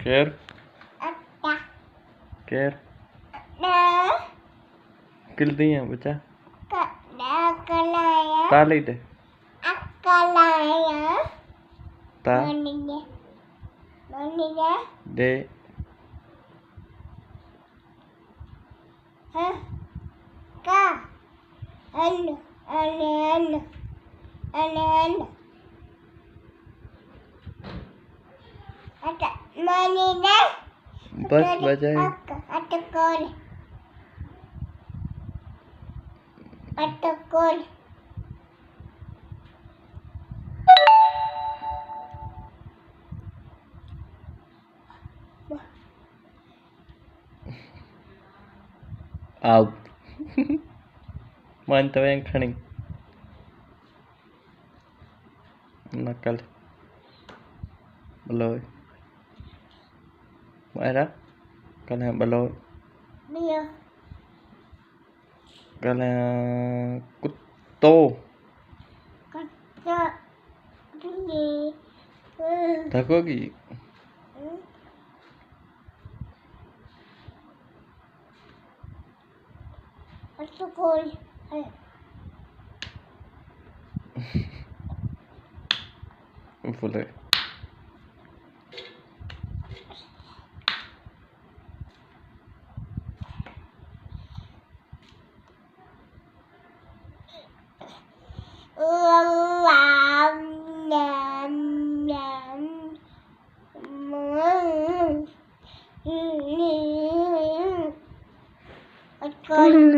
Ker. Ada. Ker. Ada. Kildinya bocah. Kada kalaya. Tali deh. Akalaya. Ta. Maninya. Maninya. De. Hah. Ka. Anu. Anu. Ada maninya. बस बजाए Atakol. Atakol. out. Mantap yang khani. Nakal. Baloy. Mara. Kana baloy. Dia. Kana kutto. Kata. Ini. Takogi. Atakol. Boleh. Atakol.